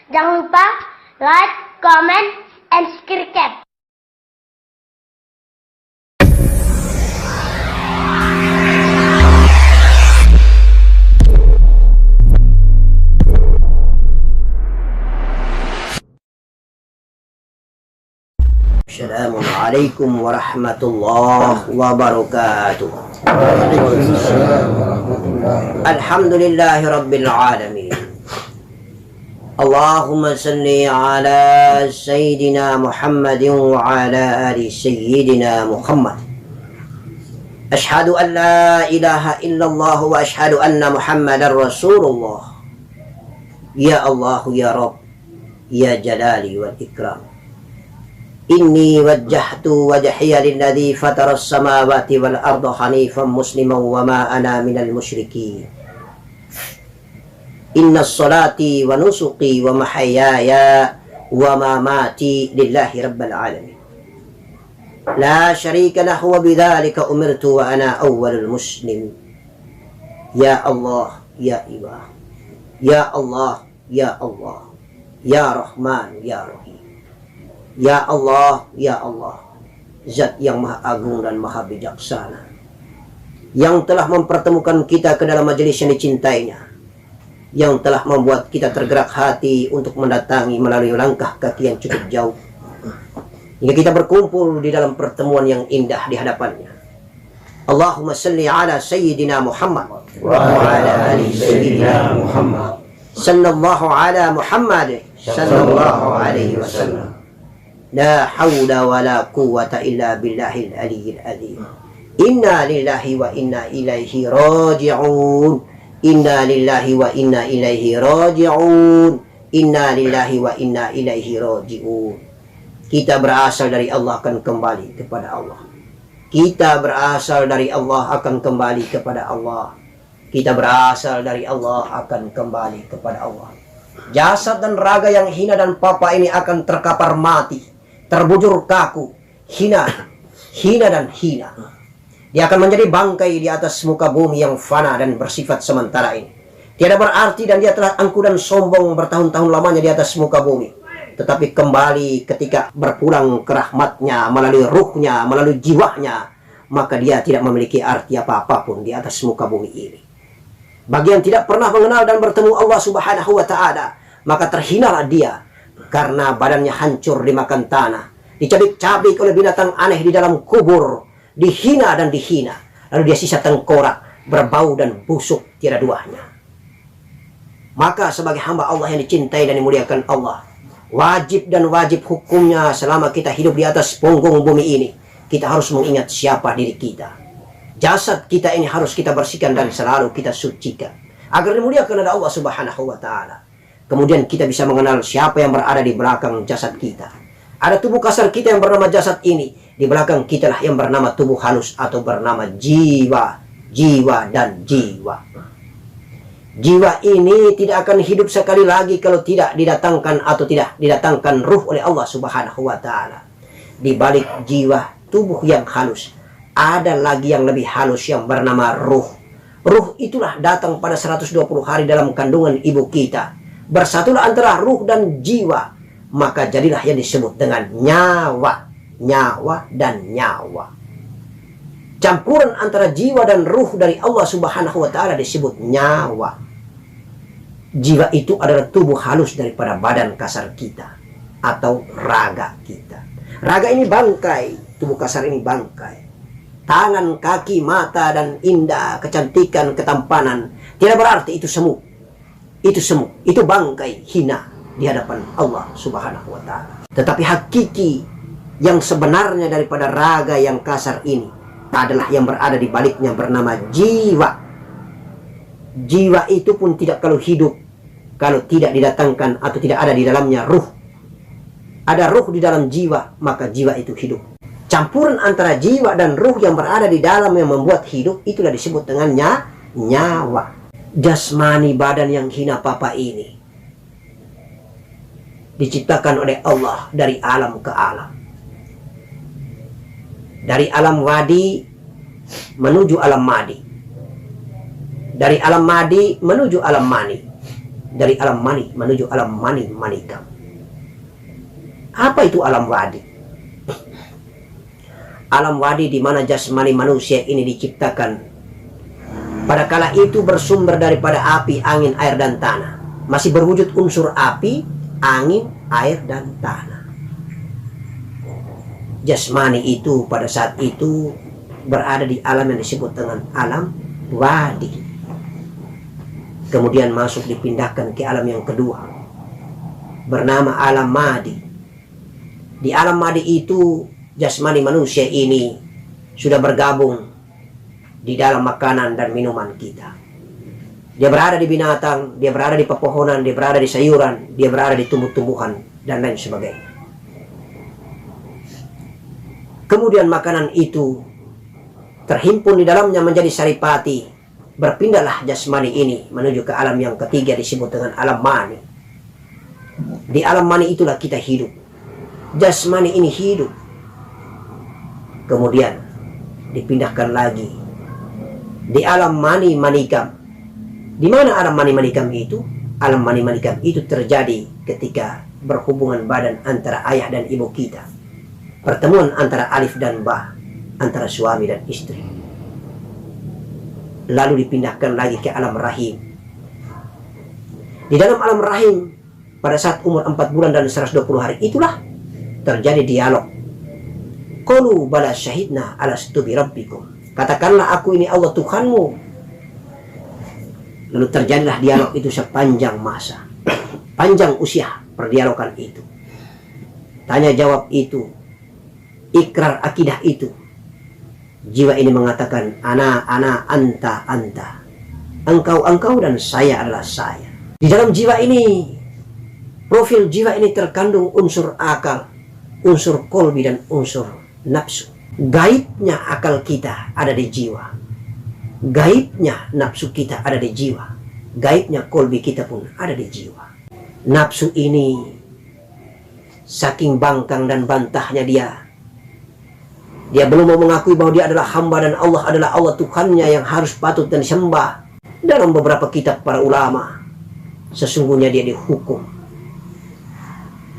Jangan lupa like, comment, and subscribe. Assalamualaikum warahmatullahi wabarakatuh. Alhamdulillahi rabbil alamin. Allahumma salli ala sayyidina Muhammadin wa ala ali sayyidina Muhammad. Ashhadu an la ilaha illallah wa ashhadu anna Muhammadar Rasulullah. Ya Allah ya Rabb, ya Jalali wal Ikram. Inni wajjahtu wajhiya lilladzi fataras samawati wal arda hanifan musliman wa ma ana minal musyrikin. Innas salati wa nusuki wa mahyaya wa mamati lillahi rabbil alamin. La syarika lahu wa bidzalika umirtu wa ana awwalul muslimin. Ya Allah, ya Ilah. Ya Allah, ya Allah. Ya Rahman, ya Rahim. Ya Allah, ya Allah, Zat yang maha agung dan maha bijaksana, yang telah mempertemukan kita ke dalam majelis yang dicintainya, yang telah membuat kita tergerak hati untuk mendatangi melalui langkah kaki yang cukup jauh, hingga kita berkumpul di dalam pertemuan yang indah di hadapannya. Allahumma salli ala sayyidina Muhammad wa ala ali sayyidina Muhammad, sallallahu ala Muhammad sallallahu alaihi wasallam. La hawla wa la quwwata illa billahil aliyyil azim. Inna lillahi wa inna ilaihi raji'un. Inna lillahi wa inna ilaihi raji'un. Inna lillahi wa inna ilaihi raji'un. Kita berasal dari Allah akan kembali kepada Allah. Kita berasal dari Allah akan kembali kepada Allah. Kita berasal dari Allah akan kembali kepada Allah. Jasad dan raga yang hina dan papa ini akan terkapar mati, terbujur kaku, hina dan hina. Dia akan menjadi bangkai di atas muka bumi yang fana dan bersifat sementara ini. Tiada berarti dan dia telah angku dan sombong bertahun-tahun lamanya di atas muka bumi. Tetapi kembali ketika berpulang ke rahmatnya melalui ruhnya, melalui jiwanya, maka dia tidak memiliki arti apa-apapun di atas muka bumi ini. Bagi yang tidak pernah mengenal dan bertemu Allah Subhanahu wa Ta'ala, maka terhinalah dia karena badannya hancur dimakan tanah, dicabik-cabik oleh binatang aneh di dalam kubur, dihina dan dihina. Lalu dia sisa tengkorak, berbau dan busuk tiada duanya. Maka sebagai hamba Allah yang dicintai dan dimuliakan Allah, wajib dan wajib hukumnya selama kita hidup di atas punggung bumi ini, kita harus mengingat siapa diri kita. Jasad kita ini harus kita bersihkan dan selalu kita sucikan, agar dimuliakan oleh Allah Subhanahu wa Ta'ala. Kemudian kita bisa mengenal siapa yang berada di belakang jasad kita. Ada tubuh kasar kita yang bernama jasad ini. Di belakang kita lah yang bernama tubuh halus atau bernama jiwa. Jiwa dan jiwa. Jiwa ini tidak akan hidup sekali lagi kalau tidak didatangkan atau tidak didatangkan ruh oleh Allah Subhanahu wa Ta'ala. Di balik jiwa, tubuh yang halus, ada lagi yang lebih halus yang bernama ruh. Ruh itulah datang pada 120 hari dalam kandungan ibu kita. Bersatulah antara ruh dan jiwa, maka jadilah yang disebut dengan nyawa. Nyawa dan nyawa. Campuran antara jiwa dan ruh dari Allah Subhanahu wa Ta'ala disebut nyawa. Jiwa itu adalah tubuh halus daripada badan kasar kita atau raga kita. Raga ini bangkai, tubuh kasar ini bangkai. Tangan, kaki, mata, dan indah, kecantikan, ketampanan, tidak berarti itu semu. Itu semu, itu bangkai hina di hadapan Allah Subhanahu wa Ta'ala. Tetapi hakiki yang sebenarnya daripada raga yang kasar ini adalah yang berada di baliknya bernama jiwa. Jiwa itu pun tidak kalau hidup kalau tidak didatangkan atau tidak ada di dalamnya ruh. Ada ruh di dalam jiwa, maka jiwa itu hidup. Campuran antara jiwa dan ruh yang berada di dalam yang membuat hidup, itulah disebut dengan nyawa. Jasmani badan yang hina papa ini diciptakan oleh Allah dari alam ke alam, dari alam wadi menuju alam madi, dari alam madi menuju alam mani, dari alam mani menuju alam mani manikam. Apa itu alam wadi? Alam wadi di mana jasmani manusia ini diciptakan. Pada kala itu bersumber daripada api, angin, air, dan tanah. Masih berwujud unsur api, angin, air, dan tanah. Jasmani itu pada saat itu berada di alam yang disebut dengan alam wadi. Kemudian masuk dipindahkan ke alam yang kedua, bernama alam madi. Di alam madi itu jasmani manusia ini sudah bergabung di dalam makanan dan minuman kita. Dia berada di binatang, dia berada di pepohonan, dia berada di sayuran, dia berada di tumbuh-tumbuhan, dan lain sebagainya. Kemudian makanan itu terhimpun di dalamnya menjadi saripati. Berpindahlah jasmani ini menuju ke alam yang ketiga disebut dengan alam mani. Di alam mani itulah kita hidup. Jasmani ini hidup. Kemudian dipindahkan lagi di alam mani manikam. Di mana alam mani manikam itu? Alam mani manikam itu terjadi ketika berhubungan badan antara ayah dan ibu kita. Pertemuan antara alif dan ba, antara suami dan istri. Lalu dipindahkan lagi ke alam rahim. Di dalam alam rahim, pada saat umur 4 bulan dan 120 hari itulah terjadi dialog. Qalu bala syahidna alastu bi rabbikum. Katakanlah aku ini Allah Tuhanmu. Lalu terjadilah dialog itu sepanjang masa. Panjang usia perdialogan itu. Tanya jawab itu. Ikrar akidah itu. Jiwa ini mengatakan ana, anta, anta. Engkau, engkau, dan saya adalah saya. Di dalam jiwa ini, profil jiwa ini terkandung unsur akal, unsur kolbi, dan unsur nafsu. Gaibnya akal kita ada di jiwa. Gaibnya nafsu kita ada di jiwa. Gaibnya kolbi kita pun ada di jiwa. Nafsu ini saking bangkang dan bantahnya dia belum mau mengakui bahwa dia adalah hamba dan Allah adalah Allah Tuhannya yang harus patut dan disembah. Dalam beberapa kitab para ulama, sesungguhnya dia dihukum.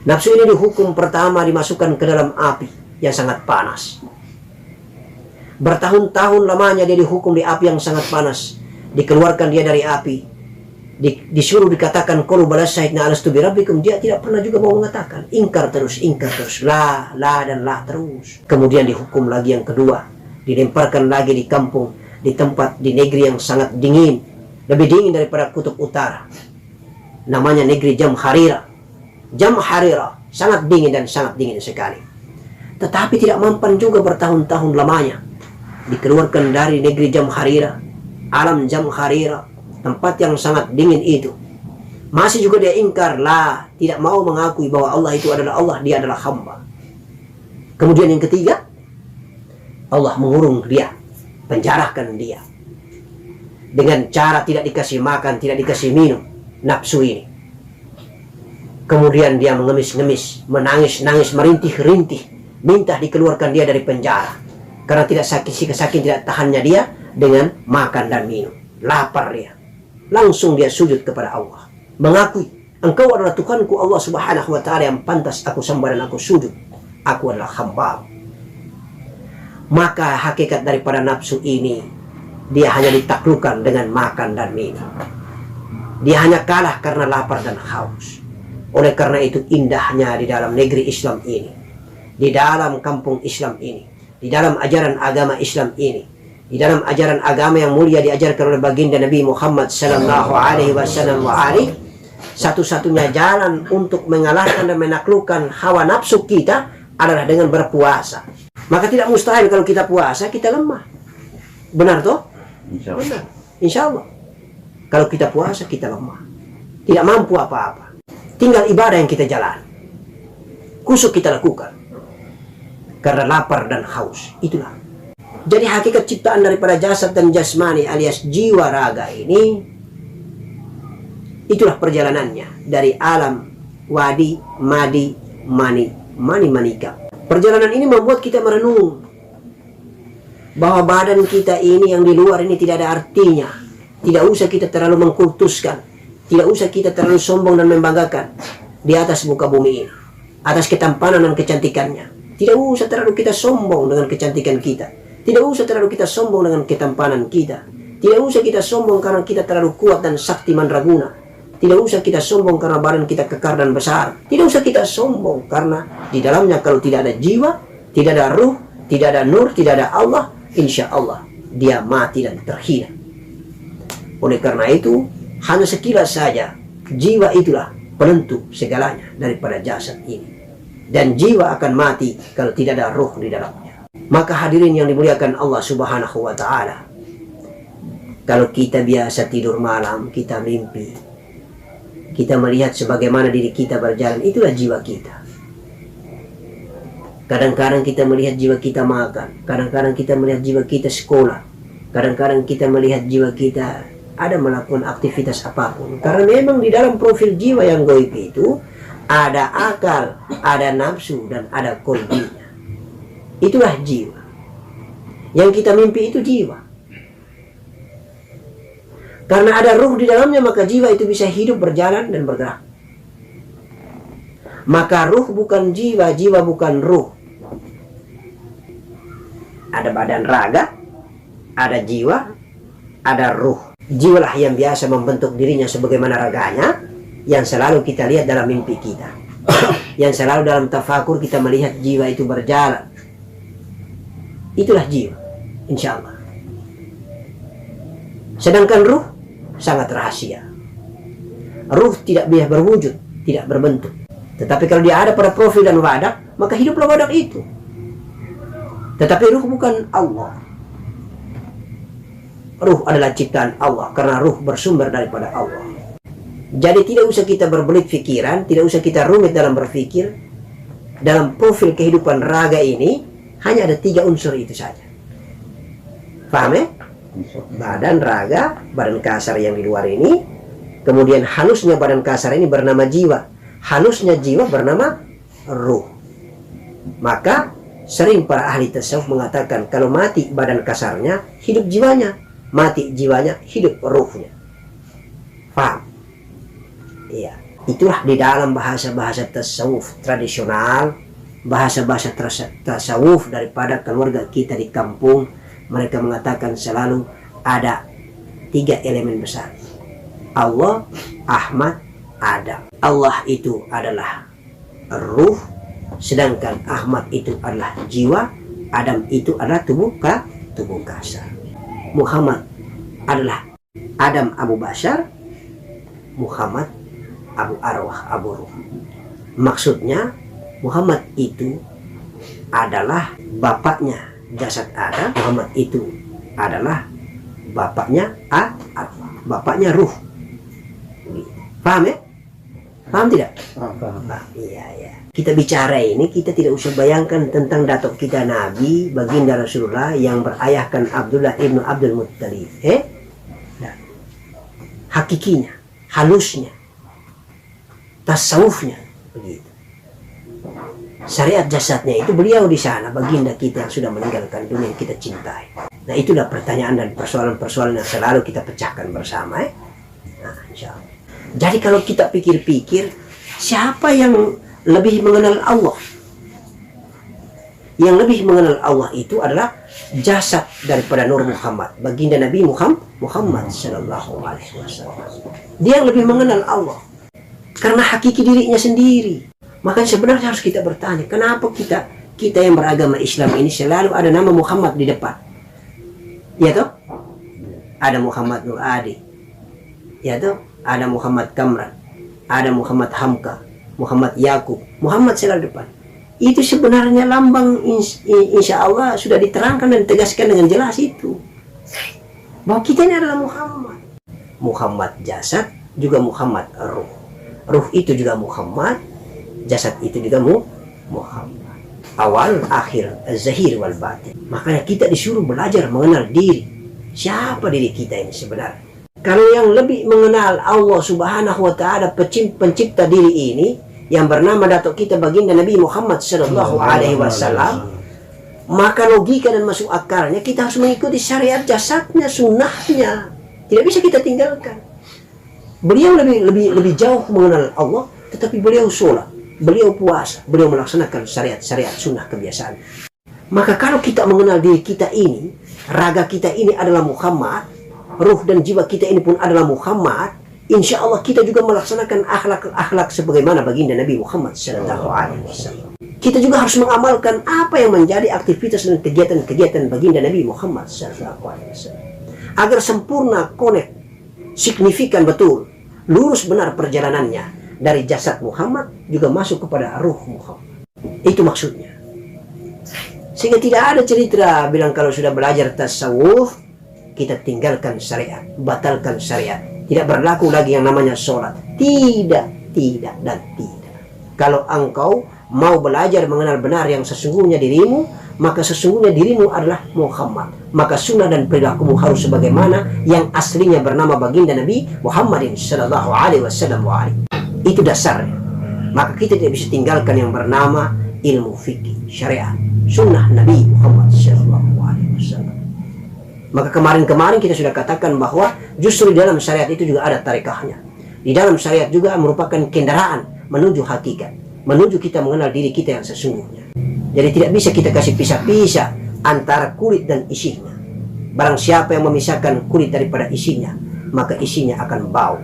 Nafsu ini dihukum pertama dimasukkan ke dalam api yang sangat panas. Bertahun-tahun lamanya dia dihukum di api yang sangat panas. Dikeluarkan dia dari api. Disuruh dikatakan qalu bala syahidna alastu bi rabbikum. Dia tidak pernah juga mau mengatakan. Ingkar terus. La dan la terus. Kemudian dihukum lagi yang kedua. Dilemparkan lagi di kampung, di tempat, di negeri yang sangat dingin. Lebih dingin daripada kutub utara. Namanya negeri Jamharira. Jamharira. Sangat dingin dan sangat dingin sekali. Tetapi tidak mampan juga bertahun-tahun lamanya. Dikeluarkan dari negeri Jamharira. Alam Jamharira. Tempat yang sangat dingin itu. Masih juga dia ingkar, tidak mau mengakui bahwa Allah itu adalah Allah, dia adalah hamba. Kemudian yang ketiga, Allah mengurung dia, penjarakan dia. Dengan cara tidak dikasih makan, tidak dikasih minum, nafsu ini. Kemudian dia mengemis-ngemis, menangis-nangis, merintih-rintih, minta dikeluarkan dia dari penjara. Karena tidak saking tidak tahannya dia dengan makan dan minum. Lapar dia. Langsung dia sujud kepada Allah. Mengakui, engkau adalah Tuhanku Allah subhanahu wa ta'ala yang pantas aku sembah dan aku sujud. Aku adalah hamba. Maka hakikat daripada nafsu ini, dia hanya ditaklukkan dengan makan dan minum. Dia hanya kalah karena lapar dan haus. Oleh karena itu indahnya di dalam negeri Islam ini. Di dalam kampung Islam ini. Di dalam ajaran agama Islam ini. Di dalam ajaran agama yang mulia diajarkan oleh baginda Nabi Muhammad sallallahu alaihi wasallam satu-satunya jalan untuk mengalahkan dan menaklukkan hawa nafsu kita adalah dengan berpuasa. Maka tidak mustahil kalau kita puasa kita lemah. Benar toh? Benar. Insya Allah. Kalau kita puasa kita lemah. Tidak mampu apa-apa. Tinggal ibadah yang kita jalan. Kusuk kita lakukan. Karena lapar dan haus. Itulah. Jadi hakikat ciptaan daripada jasad dan jasmani alias jiwa raga ini, itulah perjalanannya dari alam wadi, madi, mani, manika. Perjalanan ini membuat kita merenung bahwa badan kita ini yang di luar ini tidak ada artinya. Tidak usah kita terlalu mengkultuskan. Tidak usah kita terlalu sombong dan membanggakan di atas muka bumi ini, atas ketampanan dan kecantikannya. Tidak usah terlalu kita sombong dengan kecantikan kita. Tidak usah terlalu kita sombong dengan ketampanan kita. Tidak usah kita sombong karena kita terlalu kuat dan sakti mandraguna. Tidak usah kita sombong karena badan kita kekar dan besar. Tidak usah kita sombong karena di dalamnya kalau tidak ada jiwa, tidak ada ruh, tidak ada nur, tidak ada Allah, insya Allah dia mati dan terhina. Oleh karena itu, hanya sekilas saja jiwa itulah penentu segalanya daripada jasad ini. Dan jiwa akan mati kalau tidak ada ruh di dalamnya. Maka hadirin yang dimuliakan Allah Subhanahu wa ta'ala, kalau kita biasa tidur malam, kita mimpi, kita melihat sebagaimana diri kita berjalan, itulah jiwa kita. Kadang-kadang kita melihat jiwa kita makan, kadang-kadang kita melihat jiwa kita sekolah, kadang-kadang kita melihat jiwa kita ada melakukan aktivitas apapun. Karena memang di dalam profil jiwa yang gaib itu ada akal, ada nafsu, dan ada kolbinya. Itulah jiwa. Yang kita mimpi itu jiwa. Karena ada ruh di dalamnya, maka jiwa itu bisa hidup, berjalan, dan bergerak. Maka ruh bukan jiwa, jiwa bukan ruh. Ada badan raga, ada jiwa, ada ruh. Jiwalah yang biasa membentuk dirinya sebagaimana raganya, yang selalu kita lihat dalam mimpi kita. Yang selalu dalam tafakur kita melihat jiwa itu berjalan. Itulah jiwa, insya Allah. Sedangkan ruh sangat rahasia. Ruh tidak bisa berwujud, tidak berbentuk. Tetapi kalau dia ada pada profil dan wadah, maka hiduplah wadah itu. Tetapi ruh bukan Allah. Ruh adalah ciptaan Allah, karena ruh bersumber daripada Allah. Jadi tidak usah kita berbelit pikiran, tidak usah kita rumit dalam berpikir. Dalam profil kehidupan raga ini hanya ada 3 unsur itu saja. Paham ya? Badan raga, badan kasar yang di luar ini, kemudian halusnya badan kasar ini bernama jiwa, halusnya jiwa bernama ruh. Maka sering para ahli tasawuf mengatakan kalau mati badan kasarnya, hidup jiwanya. Mati jiwanya, hidup ruhnya. Paham? Iya. Itulah di dalam bahasa-bahasa tasawuf tradisional, bahasa-bahasa tasawuf daripada keluarga kita di kampung. Mereka mengatakan selalu ada 3 elemen besar. Allah, Ahmad, Adam. Allah itu adalah ruh, sedangkan Ahmad itu adalah jiwa, Adam itu adalah tubuh kasar. Muhammad adalah Adam Abu Bashar, Muhammad Abu Arwah Abu Ruh. Maksudnya Muhammad itu adalah bapaknya jasad Adam, Muhammad itu adalah bapaknya arwah, bapaknya ruh. Paham ya? Paham tidak? Paham. Iya. Kita bicara ini, kita tidak usah bayangkan tentang datuk kita Nabi, baginda Rasulullah yang berayahkan Abdullah ibnu Abdul Muttalib. Nah, hakikinya, halusnya, tasawufnya, begitu. Syariat jasadnya itu beliau di sana, baginda kita yang sudah meninggalkan dunia yang kita cintai. Nah, itulah pertanyaan dan persoalan-persoalan yang selalu kita pecahkan bersama. Nah, insya Allah. Jadi kalau kita pikir-pikir, siapa yang lebih mengenal Allah? Yang lebih mengenal Allah itu adalah jasad daripada Nur Muhammad, baginda Nabi Muhammad sallallahu alaihi wasallam. Dia yang lebih mengenal Allah karena hakiki dirinya sendiri. Makanya sebenarnya harus kita bertanya, kenapa kita yang beragama Islam ini selalu ada nama Muhammad di depan? Ya toh? Ada Muhammad Nur Adi. Ya toh? Ada Muhammad Kamran. Ada Muhammad Hamka. Muhammad Yakub, Muhammad selalu depan. Itu sebenarnya lambang, insya Allah sudah diterangkan dan ditegaskan dengan jelas itu. Bahwa kita ini adalah Muhammad. Muhammad jasad, juga Muhammad ruh. Ruh itu juga Muhammad, jasad itu juga Muhammad. Awal, akhir, zahir wal batin. Makanya kita disuruh belajar mengenal diri. Siapa diri kita ini sebenarnya? Kalau yang lebih mengenal Allah Subhanahu wa ta'ala, pencipta diri ini, yang bernama datuk kita baginda Nabi Muhammad sallallahu alaihi wasallam, maka logika dan masuk akalnya kita harus mengikuti syariat jasadnya, sunnahnya. Tidak bisa kita tinggalkan. Beliau lebih jauh mengenal Allah, tetapi beliau sholat, beliau puasa, beliau melaksanakan syariat sunnah kebiasaan. Maka kalau kita mengenal diri kita ini, raga kita ini adalah Muhammad, ruh dan jiwa kita ini pun adalah Muhammad, insya Allah kita juga melaksanakan akhlak sebagaimana baginda Nabi Muhammad SAW. Kita juga harus mengamalkan apa yang menjadi aktivitas dan kegiatan-kegiatan baginda Nabi Muhammad SAW, agar sempurna, connect, signifikan betul, lurus benar perjalanannya dari jasad Muhammad juga masuk kepada ruh Muhammad. Itu maksudnya. Sehingga tidak ada cerita bilang kalau sudah belajar tasawuf kita tinggalkan syariat, batalkan syariat, tidak berlaku lagi yang namanya sholat. Tidak, dan tidak. Kalau engkau mau belajar mengenal benar yang sesungguhnya dirimu, maka sesungguhnya dirimu adalah Muhammad. Maka sunnah dan perilakumu harus sebagaimana yang aslinya bernama baginda Nabi Muhammadin sallallahu alaihi wasallam. Itu dasarnya. Maka kita tidak bisa tinggalkan yang bernama ilmu fikih, syariat, sunnah Nabi Muhammad sallallahu alaihi wasallam. Maka kemarin kita sudah katakan bahwa justru di dalam syariat itu juga ada tarekahnya. Di dalam syariat juga merupakan kendaraan menuju hakikat, menuju kita mengenal diri kita yang sesungguhnya. Jadi tidak bisa kita kasih pisah-pisah antara kulit dan isinya. Barang siapa yang memisahkan kulit daripada isinya, maka isinya akan bau.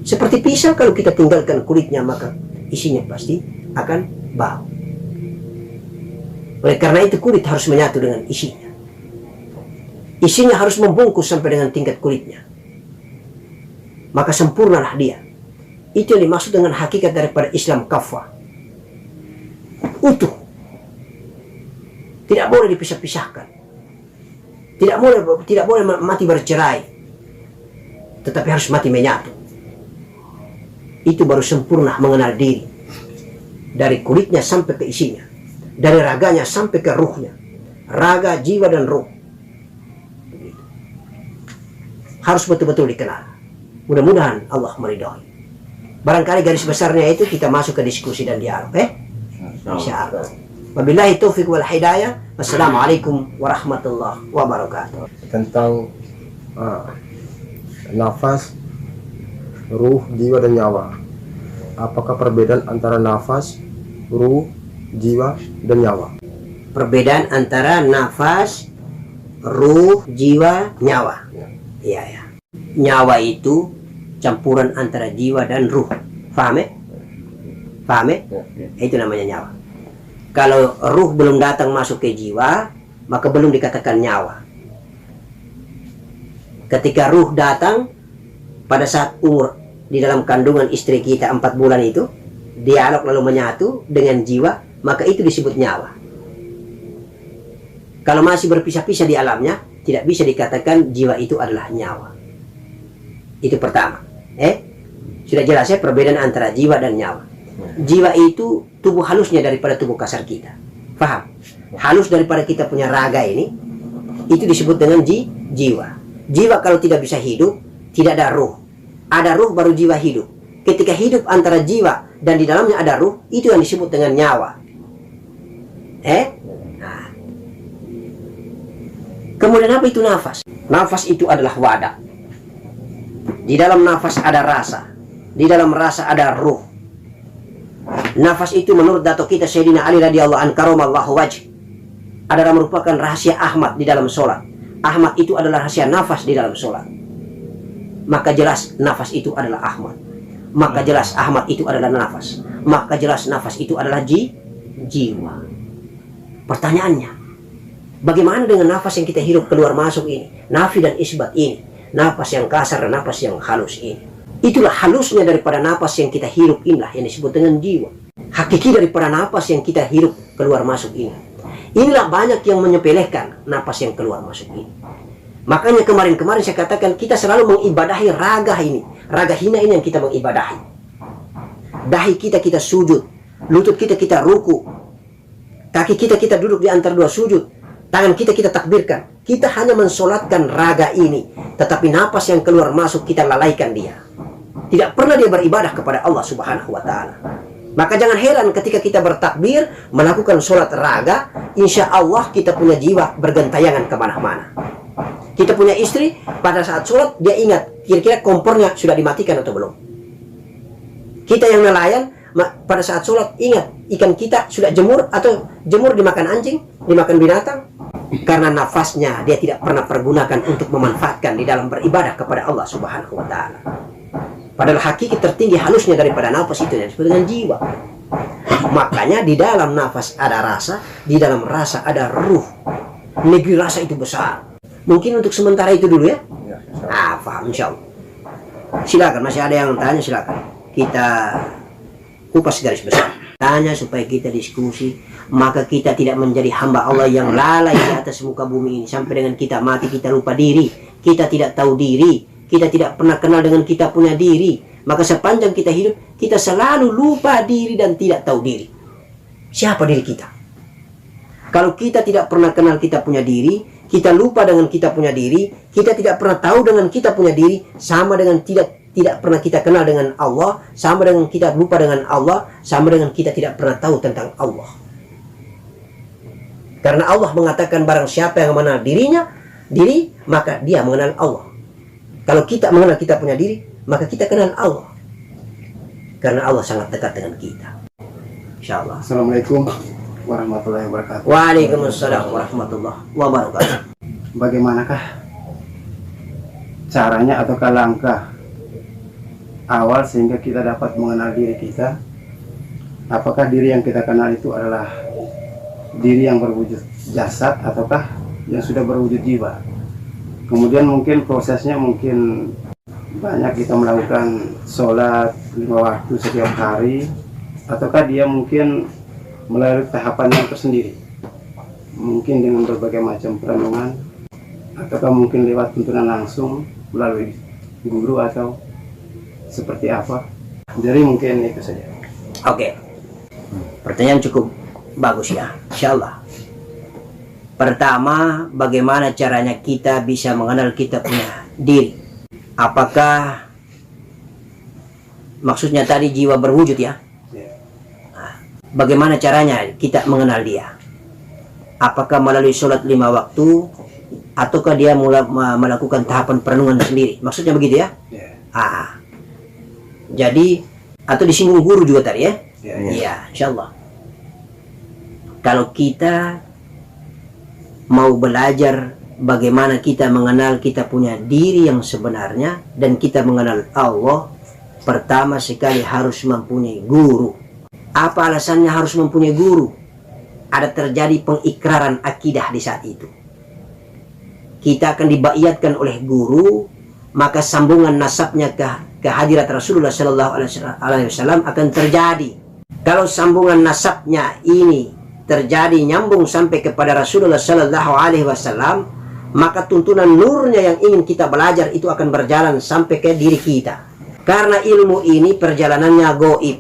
Seperti pisau, kalau kita tinggalkan kulitnya, maka isinya pasti akan bau. Oleh karena itu kulit harus menyatu dengan isinya. Isinya harus membungkus sampai dengan tingkat kulitnya. Maka sempurnalah dia. Itu yang dimaksud dengan hakikat daripada Islam kafah. Utuh. Tidak boleh dipisah-pisahkan. Tidak boleh mati bercerai. Tetapi harus mati menyatu. Itu baru sempurna mengenal diri. Dari kulitnya sampai ke isinya. Dari raganya sampai ke ruhnya. Raga, jiwa, dan ruh. Harus betul-betul dikenal. Mudah-mudahan Allah meridhai. Barangkali garis besarnya itu kita masuk ke diskusi dan dialog. Insyaallah. Wabillahi taufiq wal hidayah. Wassalamualaikum warahmatullahi wabarakatuh. Tentang nafas, ruh, jiwa, dan nyawa. Apakah perbedaan antara nafas, ruh, jiwa, dan nyawa? Perbedaan antara nafas, ruh, jiwa, nyawa. Iya ya. Nyawa itu campuran antara jiwa dan ruh. Paham ya? Paham ya? Itu namanya nyawa. Kalau ruh belum datang masuk ke jiwa, maka belum dikatakan nyawa. Ketika ruh datang pada saat umur di dalam kandungan istri kita 4 bulan itu, dialog lalu menyatu dengan jiwa, maka itu disebut nyawa. Kalau masih berpisah-pisah di alamnya, tidak bisa dikatakan jiwa itu adalah nyawa. Itu pertama. Sudah jelas ya perbedaan antara jiwa dan nyawa. Jiwa itu tubuh halusnya daripada tubuh kasar kita. Paham? Halus daripada kita punya raga ini, itu disebut dengan jiwa. Jiwa kalau tidak bisa hidup, tidak ada ruh. Ada ruh baru jiwa hidup. Ketika hidup antara jiwa dan di dalamnya ada ruh, itu yang disebut dengan nyawa. Nah. Kemudian apa itu nafas? Nafas itu adalah wadah. Di dalam nafas ada rasa. Di dalam rasa ada ruh. Nafas itu menurut dato kita Sayyidina Ali radhiyallahu anhu karamallahu wajh adalah merupakan rahasia Ahmad di dalam sholat. Ahmad itu adalah rahasia nafas di dalam sholat. Maka jelas nafas itu adalah Ahmad. Maka jelas Ahmad itu adalah nafas. Maka jelas nafas itu adalah jiwa. Pertanyaannya, bagaimana dengan nafas yang kita hirup keluar masuk ini? Nafi dan isbat ini. Nafas yang kasar dan nafas yang halus ini. Itulah halusnya daripada nafas yang kita hirup inilah yang disebut dengan jiwa. Hakiki daripada nafas yang kita hirup keluar masuk ini. Inilah banyak yang menyepelekan nafas yang keluar masuk ini. Makanya kemarin saya katakan kita selalu mengibadahi raga ini. Raga hina ini yang kita mengibadahi. Dahi kita sujud. Lutut kita ruku. Kaki kita duduk di antara dua sujud. Tangan kita takbirkan. Kita hanya mensolatkan raga ini. Tetapi nafas yang keluar masuk kita lalaikan dia. Tidak pernah dia beribadah kepada Allah subhanahu wa ta'ala. Maka jangan heran ketika kita bertakbir, melakukan sholat raga, insya Allah kita punya jiwa bergentayangan kemana-mana. Kita punya istri, pada saat sholat dia ingat kira-kira kompornya sudah dimatikan atau belum. Kita yang nelayan, pada saat sholat ingat ikan kita sudah jemur atau jemur dimakan anjing, dimakan binatang. Karena nafasnya dia tidak pernah pergunakan untuk memanfaatkan di dalam beribadah kepada Allah Subhanahu wa Ta'ala. Padahal hakikat tertinggi halusnya daripada nafas itu yang disebut dengan jiwa. Makanya di dalam nafas ada rasa, di dalam rasa ada ruh. Negeri rasa itu besar. Mungkin untuk sementara itu dulu ya. Paham insya Allah. Silakan, masih ada yang tanya, silakan. Kita kupas garis besar. Tanya supaya kita diskusi, maka kita tidak menjadi hamba Allah yang lalai di atas muka bumi ini. Sampai dengan kita mati kita lupa diri, kita tidak tahu diri, kita tidak pernah kenal dengan kita punya diri. Maka sepanjang kita hidup, kita selalu lupa diri dan tidak tahu diri. Siapa diri kita? Kalau kita tidak pernah kenal kita punya diri, kita lupa dengan kita punya diri, kita tidak pernah tahu dengan kita punya diri, sama dengan tidak pernah kita kenal dengan Allah, sama dengan kita lupa dengan Allah, sama dengan kita tidak pernah tahu tentang Allah. Karena Allah mengatakan barang siapa yang mengenal diri, maka dia mengenal Allah. Kalau kita mengenal kita punya diri, maka kita kenal Allah. Karena Allah sangat dekat dengan kita. InsyaAllah. Assalamualaikum warahmatullahi wabarakatuh. Waalaikumsalam warahmatullahi wabarakatuh. Bagaimanakah caranya ataukah langkah awal sehingga kita dapat mengenal diri kita? Apakah diri yang kita kenal itu adalah diri yang berwujud jasad ataukah yang sudah berwujud jiwa? Kemudian mungkin prosesnya mungkin banyak kita melakukan sholat 5 waktu setiap hari, ataukah dia mungkin melalui tahapan yang tersendiri, mungkin dengan berbagai macam perenungan, ataukah mungkin lewat tuntunan langsung melalui guru atau seperti apa? Jadi mungkin itu saja. Oke. Pertanyaan cukup bagus ya, insyaallah. Pertama, bagaimana caranya kita bisa mengenal kita punya diri? Apakah maksudnya tadi jiwa berwujud ya? Nah, bagaimana caranya kita mengenal dia? Apakah melalui sholat 5 waktu, ataukah dia melakukan tahapan perenungan sendiri? Maksudnya begitu ya? Jadi, atau disinggung guru juga tadi ya? Iya, insyaallah. Kalau kita mau belajar bagaimana kita mengenal kita punya diri yang sebenarnya dan kita mengenal Allah, pertama sekali harus mempunyai guru. Apa alasannya harus mempunyai guru? Ada terjadi pengikraran akidah di saat itu. Kita akan dibaiatkan oleh guru, maka sambungan nasabnya ke hadirat Rasulullah Sallallahu Alaihi Wasallam akan terjadi. Kalau sambungan nasabnya ini terjadi nyambung sampai kepada Rasulullah Sallallahu Alaihi Wasallam, maka tuntunan nurnya yang ingin kita belajar itu akan berjalan sampai ke diri kita. Karena ilmu ini perjalanannya goib.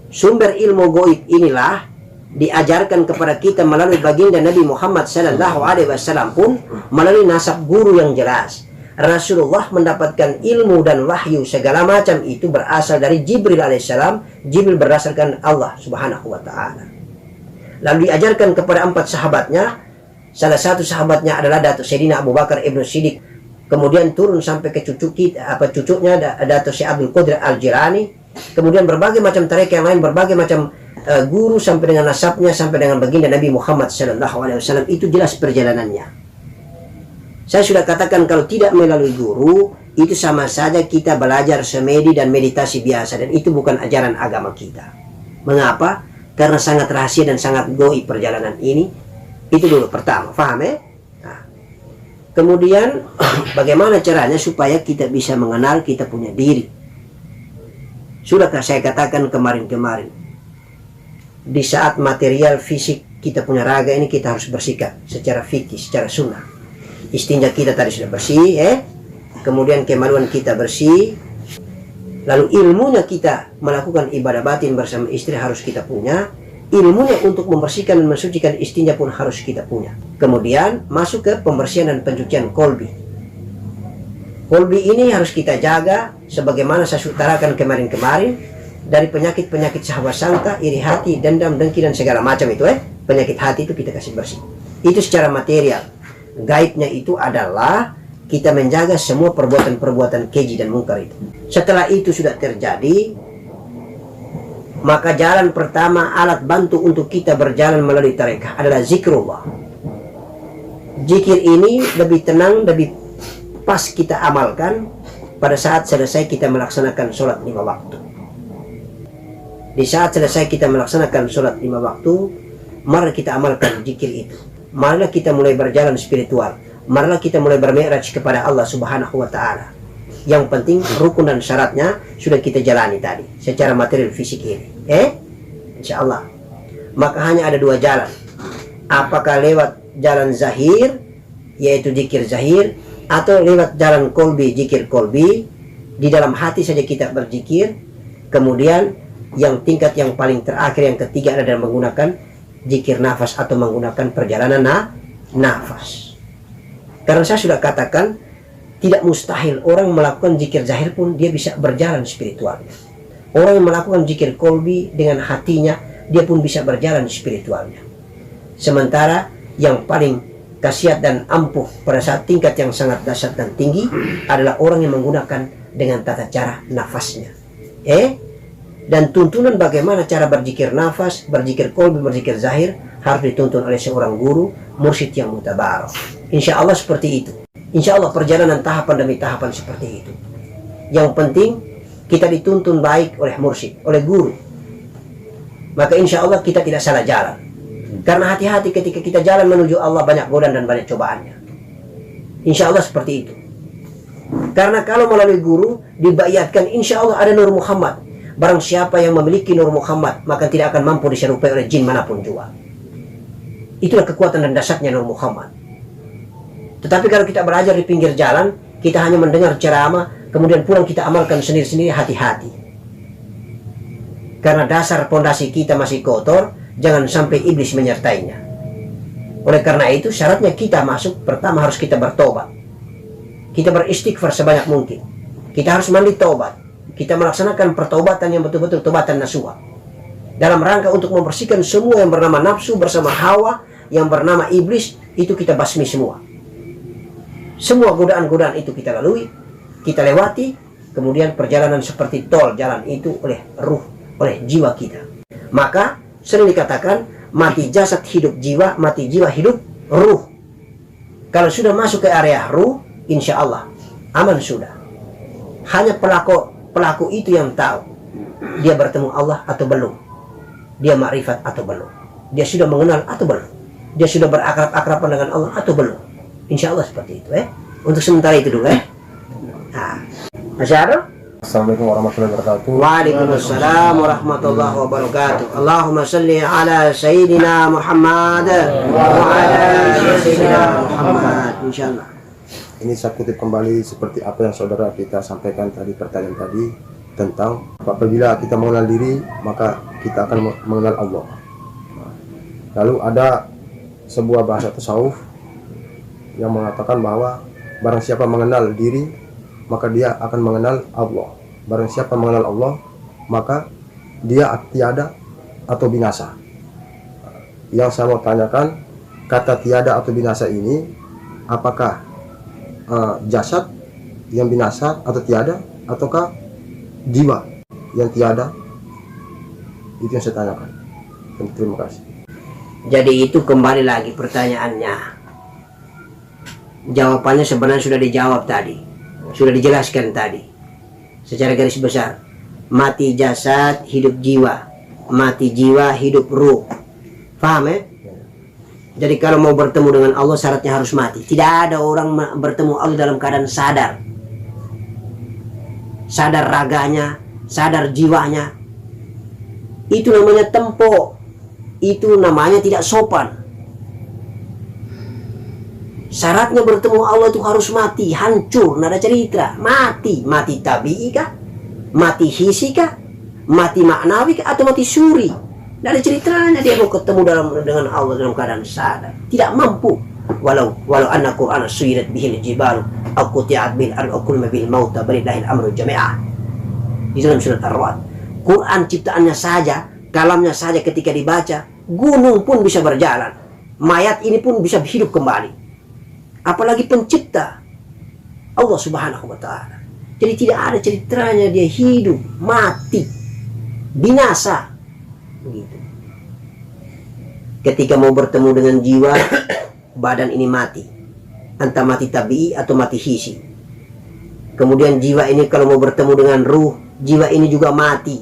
Sumber ilmu goib inilah diajarkan kepada kita melalui baginda Nabi Muhammad Sallallahu Alaihi Wasallam pun melalui nasab guru yang jelas. Rasulullah mendapatkan ilmu dan wahyu segala macam itu berasal dari Jibril alaihissalam. Jibril berdasarkan Allah Subhanahu wa Ta'ala. Lalu diajarkan kepada 4 sahabatnya. Salah satu sahabatnya adalah Datuk Sayyidina Abu Bakar Ibn Siddiq. Kemudian turun sampai ke cucunya Datuk Syekh Abdul Qadir Al-Jilani. Kemudian berbagai macam tarekat yang lain, berbagai macam guru sampai dengan nasabnya, sampai dengan baginda Nabi Muhammad SAW. Itu jelas perjalanannya. Saya sudah katakan kalau tidak melalui guru, itu sama saja kita belajar semedi dan meditasi biasa. Dan itu bukan ajaran agama kita. Mengapa? Karena sangat rahasia dan sangat goib perjalanan ini. Itu dulu pertama, paham ya? Nah, kemudian bagaimana caranya supaya kita bisa mengenal kita punya diri? Sudahkah saya katakan kemarin-kemarin? Di saat material fisik kita punya raga ini kita harus bersihkan secara fikih, secara sunnah. Istinja kita tadi sudah bersih, kemudian kemaluan kita bersih. Lalu ilmunya kita melakukan ibadah batin bersama istri harus kita punya. Ilmunya untuk membersihkan dan mensucikan istinja pun harus kita punya. Kemudian masuk ke pembersihan dan pencucian kolbi. Kolbi ini harus kita jaga sebagaimana saya utarakan kemarin-kemarin, dari penyakit-penyakit syahwat sangka, iri hati, dendam, dengki dan segala macam itu penyakit hati itu kita kasih bersih. Itu secara material. Gaibnya itu adalah kita menjaga semua perbuatan-perbuatan keji dan mungkar itu. Setelah itu sudah terjadi, maka jalan pertama, alat bantu untuk kita berjalan melalui tarekah adalah zikrullah. Zikir ini lebih tenang, lebih pas kita amalkan pada saat selesai kita melaksanakan sholat 5 waktu. Di saat selesai kita melaksanakan sholat 5 waktu, mari kita amalkan zikir itu. Marilah kita mulai berjalan spiritual. Marilah kita mulai bermi'raj kepada Allah Subhanahu wa Ta'ala. Yang penting rukun dan syaratnya sudah kita jalani tadi secara material fisik ini. Insya Allah. Maka hanya ada 2 jalan. Apakah lewat jalan zahir, yaitu zikir zahir, atau lewat jalan kolbi, zikir kolbi. Di dalam hati saja kita berzikir. Kemudian yang tingkat yang paling terakhir, yang ketiga adalah menggunakan zikir nafas atau menggunakan perjalanan nafas. Karena saya sudah katakan, tidak mustahil orang melakukan zikir zahir pun dia bisa berjalan spiritualnya. Orang yang melakukan zikir kolbi dengan hatinya, dia pun bisa berjalan spiritualnya. Sementara yang paling khasiat dan ampuh pada saat tingkat yang sangat dahsyat dan tinggi adalah orang yang menggunakan dengan tata cara nafasnya. Dan tuntunan bagaimana cara berzikir nafas, berzikir kolbi, berzikir zahir harus dituntun oleh seorang guru, mursyid yang mutabarak. Insya Allah seperti itu. Insya Allah perjalanan tahapan demi tahapan seperti itu. Yang penting kita dituntun baik oleh mursyid, oleh guru. Maka insya Allah kita tidak salah jalan. Karena hati-hati ketika kita jalan menuju Allah, banyak godaan dan banyak cobaannya. Insya Allah seperti itu. Karena kalau melalui guru dibayatkan, insya Allah ada Nur Muhammad. Barang siapa yang memiliki Nur Muhammad, maka tidak akan mampu diserupai oleh jin manapun juga. Itulah kekuatan dan dahsyatnya Nur Muhammad. Tetapi kalau kita belajar di pinggir jalan, kita hanya mendengar ceramah, kemudian pulang kita amalkan sendiri-sendiri, hati-hati. Karena dasar pondasi kita masih kotor, jangan sampai iblis menyertainya. Oleh karena itu, syaratnya kita masuk, pertama harus kita bertobat. Kita beristighfar sebanyak mungkin. Kita harus mandi tobat. Kita melaksanakan pertobatan yang betul-betul tobatan nasuha. Dalam rangka untuk membersihkan semua yang bernama nafsu bersama hawa, yang bernama iblis, itu kita basmi semua. Semua godaan-godaan itu kita lalui, kita lewati, kemudian perjalanan seperti tol jalan itu oleh ruh, oleh jiwa kita. Maka sering dikatakan mati jasad hidup jiwa, mati jiwa hidup ruh. Kalau sudah masuk ke area ruh, insya Allah aman sudah. Hanya pelaku itu yang tahu dia bertemu Allah atau belum, dia makrifat atau belum, dia sudah mengenal atau belum, dia sudah berakrab-akraban dengan Allah atau belum. Insya Allah seperti itu. Untuk sementara itu dulu. Masya Allah. Assalamualaikum warahmatullahi wabarakatuh. Waalaikumsalam warahmatullahi wabarakatuh. Allahumma salli ala Sayyidina Muhammad wa ala Sayyidina Muhammad. Insyaallah. Ini saya kutip kembali seperti apa yang saudara kita sampaikan tadi, pertanyaan tadi tentang apabila kita mengenal diri maka kita akan mengenal Allah. Lalu ada sebuah bahasa tasawuf yang mengatakan bahwa barang siapa mengenal diri maka dia akan mengenal Allah. Barang siapa mengenal Allah maka dia tiada atau binasa. Yang saya mau tanyakan, kata tiada atau binasa ini apakah jasad yang binasa atau tiada, ataukah jiwa yang tiada? Itu yang saya tanyakan. Terima kasih. Jadi itu kembali lagi pertanyaannya. Jawabannya sebenarnya sudah dijawab tadi, sudah dijelaskan tadi secara garis besar. Mati jasad, hidup jiwa. Mati jiwa, hidup ruh. Paham ya? Jadi kalau mau bertemu dengan Allah syaratnya harus mati. Tidak ada orang bertemu Allah dalam keadaan sadar. Sadar raganya, sadar jiwanya. Itu namanya tempo. Itu namanya tidak sopan. Syaratnya bertemu Allah itu harus mati, hancur, nada cerita. Mati tabi'i kah? Mati hisi kah? Mati maknawi kah? Atau mati suri? Tidak ada ceritanya dia mau ketemu dengan Allah dalam keadaan sadar. Tidak mampu. Walau anna Qur'ana suyirat bihil jibalu aw quti'at bil ardi aw kulima bil mauta balillahil amru jami'ah. Di dalam surat Ar-Ra'd. Quran ciptaannya saja, kalamnya saja ketika dibaca, gunung pun bisa berjalan. Mayat ini pun bisa hidup kembali. apalagi pencipta Allah Subhanahu wa Ta'ala. Jadi tidak ada ceritanya dia hidup, mati, binasa. Begitu. Ketika mau bertemu dengan jiwa, badan ini mati. Entah mati tabi'i atau mati hisi. Kemudian jiwa ini kalau mau bertemu dengan ruh, jiwa ini juga mati.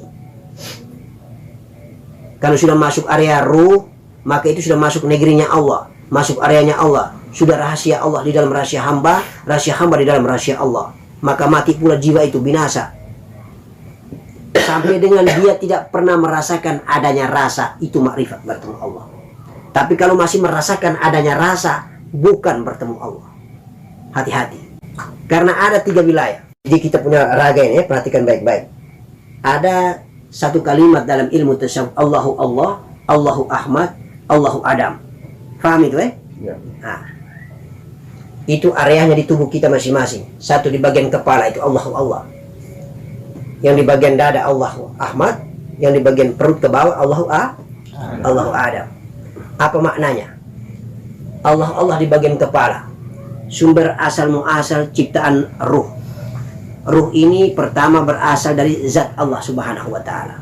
Kalau sudah masuk area ruh, maka itu sudah masuk negerinya Allah, masuk areanya Allah. Sudah rahasia Allah di dalam rahasia hamba di dalam rahasia Allah. Maka mati pula jiwa itu, binasa. Sampai dengan dia tidak pernah merasakan adanya rasa, itu makrifat bertemu Allah. Tapi kalau masih merasakan adanya rasa, bukan bertemu Allah. Hati-hati. Karena ada 3 wilayah. Jadi kita punya raga ini, perhatikan baik-baik. Ada satu kalimat dalam ilmu tasawuf, Allahu Allah, Allahu Ahmad, Allahu Adam. Faham itu Ya. Nah, itu areanya di tubuh kita masing-masing. Satu di bagian kepala itu Allahu Allah. Yang di bagian dada Allahu Ahmad, yang di bagian perut ke bawah Allahu Adam. Apa maknanya? Allah di bagian kepala. Sumber asal muasal ciptaan ruh. Ruh ini pertama berasal dari zat Allah Subhanahu wa Ta'ala.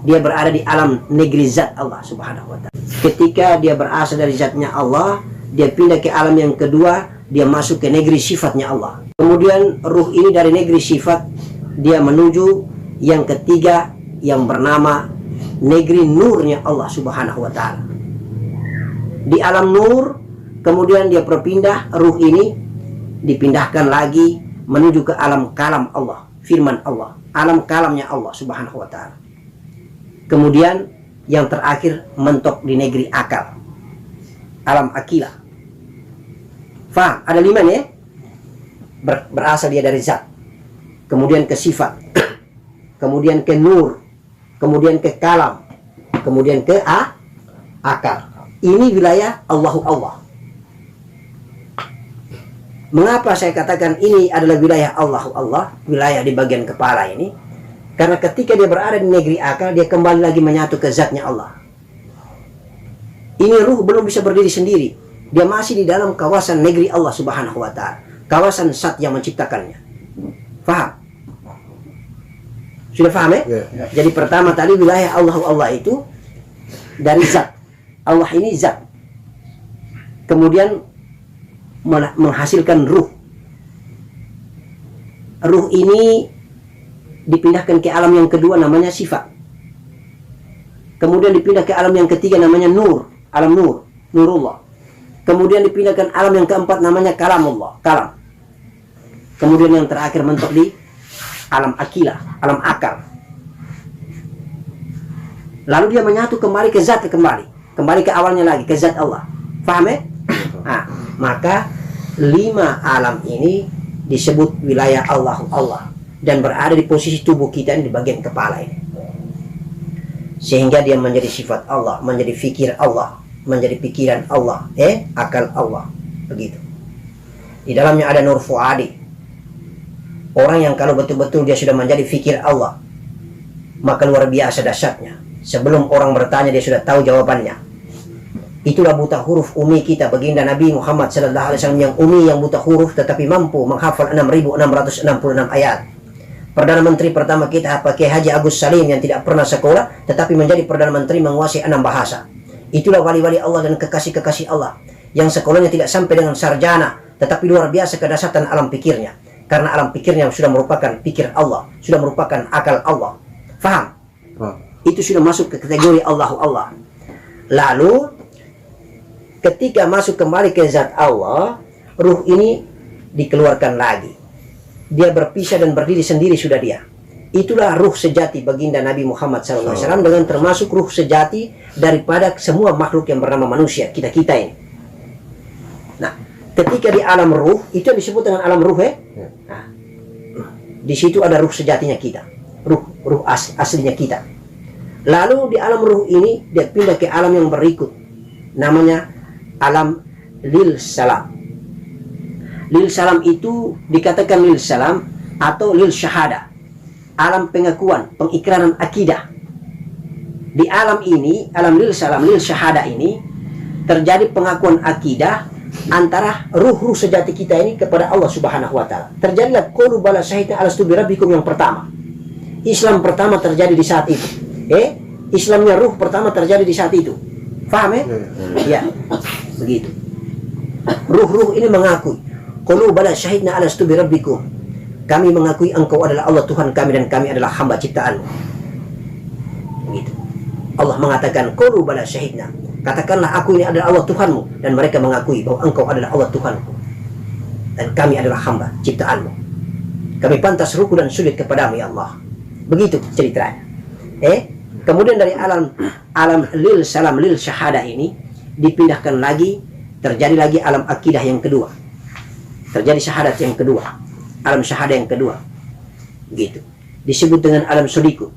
Dia berada di alam negeri zat Allah Subhanahu wa Ta'ala. Ketika dia berasal dari zatnya Allah, dia pindah ke alam yang kedua, dia masuk ke negeri sifatnya Allah. Kemudian ruh ini dari negeri sifat, dia menuju yang ketiga yang bernama negeri nurnya Allah Subhanahu wa Ta'ala. Di alam nur, kemudian dia berpindah, ruh ini dipindahkan lagi menuju ke alam kalam Allah, firman Allah, alam kalamnya Allah Subhanahu wa Ta'ala. Kemudian yang terakhir mentok di negeri akal, alam akilah. Faham? Ada 5 nih. Berasal dia dari zat, kemudian ke sifat, kemudian ke nur, kemudian ke kalam, kemudian ke akal. Ini wilayah Allahu Allah. Mengapa saya katakan ini adalah wilayah Allahu Allah, wilayah di bagian kepala ini? Karena ketika dia berada di negeri akal, dia kembali lagi menyatu ke zatnya Allah. Ini ruh belum bisa berdiri sendiri. Dia masih di dalam kawasan negeri Allah Subhanahu wa Ta'ala, kawasan zat yang menciptakannya. Faham? Sudah paham ya? Ya. Jadi pertama tadi wilayah Allahu Allah itu dari zat. Allah ini zat. Kemudian menghasilkan ruh. Ruh ini dipindahkan ke alam yang kedua namanya sifat. Kemudian dipindah ke alam yang ketiga namanya nur, alam nur, nurullah. Kemudian dipindahkan alam yang keempat namanya kalamullah, kalam. Kemudian yang terakhir mentok di alam akilah, alam akal. Lalu dia menyatu kembali ke zat, kembali ke awalnya lagi, ke zat Allah. Faham ya? Nah, maka 5 alam ini disebut wilayah Allahu Allah dan berada di posisi tubuh kita ini di bagian kepala ini. Sehingga dia menjadi sifat Allah, menjadi fikir Allah, menjadi pikiran Allah, akal Allah. Begitu. Di dalamnya ada nur fuadi. Orang yang kalau betul-betul dia sudah menjadi fikir Allah, maka luar biasa dahsyatnya. Sebelum orang bertanya dia sudah tahu jawabannya. Itulah buta huruf umi kita, baginda Nabi Muhammad sallallahu alaihi wasallam yang umi, yang buta huruf tetapi mampu menghafal 6.666 ayat. Perdana Menteri pertama kita pakai Haji Agus Salim yang tidak pernah sekolah tetapi menjadi Perdana Menteri menguasai 6 bahasa. Itulah wali-wali Allah dan kekasih-kekasih Allah yang sekolahnya tidak sampai dengan sarjana tetapi luar biasa kedahsyatan alam pikirnya. Karena alam pikirnya sudah merupakan pikir Allah, sudah merupakan akal Allah. Faham? Itu sudah masuk ke kategori Allahu Allah. Lalu ketika masuk kembali ke zat Allah, ruh ini dikeluarkan lagi. Dia berpisah dan berdiri sendiri sudah dia. Itulah ruh sejati baginda Nabi Muhammad SAW dengan termasuk ruh sejati daripada semua makhluk yang bernama manusia, kita-kita ini. Nah, ketika di alam ruh, itu yang disebut dengan alam ruh Nah, di situ ada ruh sejatinya kita, ruh aslinya kita. Lalu di alam ruh ini dia pindah ke alam yang berikut, namanya alam lil salam. Lil salam itu dikatakan lil salam atau lil syahada, alam pengakuan, pengikraran akidah. Di alam ini, alam lil salam, lil syahada ini terjadi pengakuan akidah antara ruh-ruh sejati kita ini kepada Allah Subhanahu wa taala. Terjadilah qalu bala syahidna alastu birabbikum yang pertama. Islam pertama terjadi di saat itu. Islamnya ruh pertama terjadi di saat itu. Faham ya? Ya. Begitu. Ruh-ruh ini mengakui, qalu bala syahidna alastu birabbikum. Kami mengakui engkau adalah Allah Tuhan kami dan kami adalah hamba ciptaan-Mu. Begitu. Allah mengatakan, qalu bala syahidna. Katakanlah aku ini adalah Allah Tuhanmu, dan mereka mengakui bahwa engkau adalah Allah Tuhanku dan kami adalah hamba ciptaan-Mu. Kami pantas ruku dan sujud kepadamu ya Allah. Begitu ceritanya. Kemudian dari alam lil salam lil syahadah ini dipindahkan lagi, terjadi lagi alam akidah yang kedua. Terjadi syahadat yang kedua. Alam syahadah yang kedua. Gitu. Disebut dengan alam sodikun.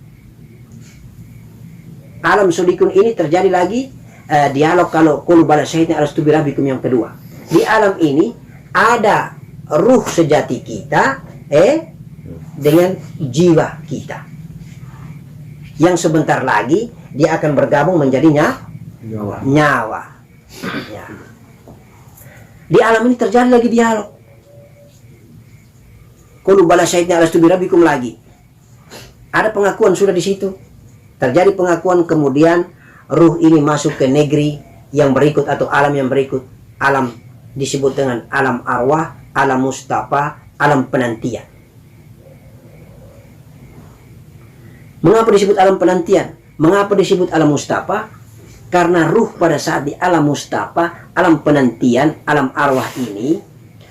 Alam sodikun ini terjadi lagi dialog kalau qul bala syahidna alastu birabbikum yang kedua. Di alam ini ada ruh sejati kita dengan jiwa kita. Yang sebentar lagi dia akan bergabung menjadi nyawa. Ya. Di alam ini terjadi lagi dialog. Qul bala syahidna alastu birabbikum lagi. Ada pengakuan sudah di situ. Terjadi pengakuan, kemudian ruh ini masuk ke negeri yang berikut atau alam yang berikut. Alam disebut dengan alam arwah, alam mustafa, alam penantian. Mengapa disebut alam penantian? Mengapa disebut alam mustafa? Karena ruh pada saat di alam mustafa, alam penantian, alam arwah ini,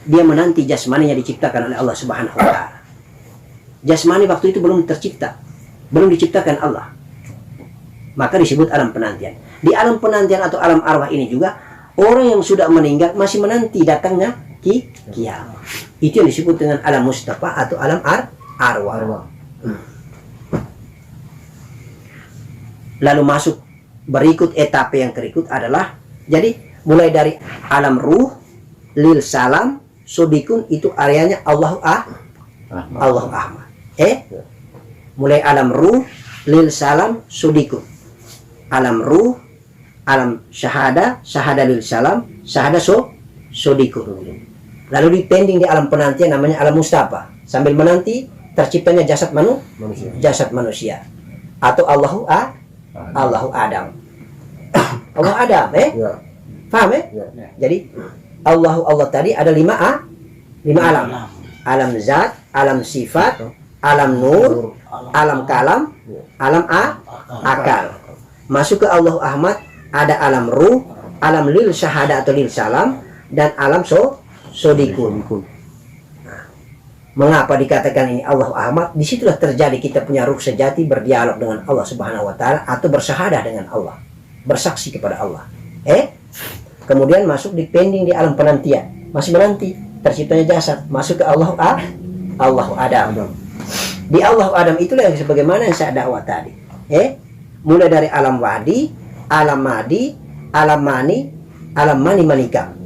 dia menanti jasmaninya diciptakan oleh Allah Subhanahu wa taala. Jasmani waktu itu belum tercipta, belum diciptakan Allah. Maka disebut alam penantian. Di alam penantian atau alam arwah ini juga orang yang sudah meninggal masih menanti datangnya kiamat. Itu yang disebut dengan alam mustafa atau alam arwah. Lalu masuk berikut etapa yang berikut adalah, jadi mulai dari alam ruh lil salam sodikun, itu areanya Allahu Ahmad. Mulai alam ruh lil salam sodikun, alam ruh, alam syahada, syahada lil salam, syahada sodikun. Lalu dipending di alam penantian namanya alam mustafa, sambil menanti terciptanya jasad manusia atau Allahu Adam. Allah Adam, paham ya? Jadi Allah tadi ada lima alam. Alam zat, alam sifat, alam nur, alam kalam, alam akal. Masuk ke Allah Ahmad ada alam ruh, alam lil syahada atau lil salam, dan alam sodikun. Mengapa dikatakan ini Allah Ahmad? Disitulah terjadi kita punya ruh sejati berdialog dengan Allah Subhanahu wa taala atau bersyahadah dengan Allah, bersaksi kepada Allah. Kemudian masuk di pending di alam penantian, masih menanti terciptanya jasad, masuk ke Allah Adam. Di Allah Adam itulah yang sebagaimana yang saya dakwah tadi. Mulai dari alam wadi, alam madi, alam mani, alam mani manika.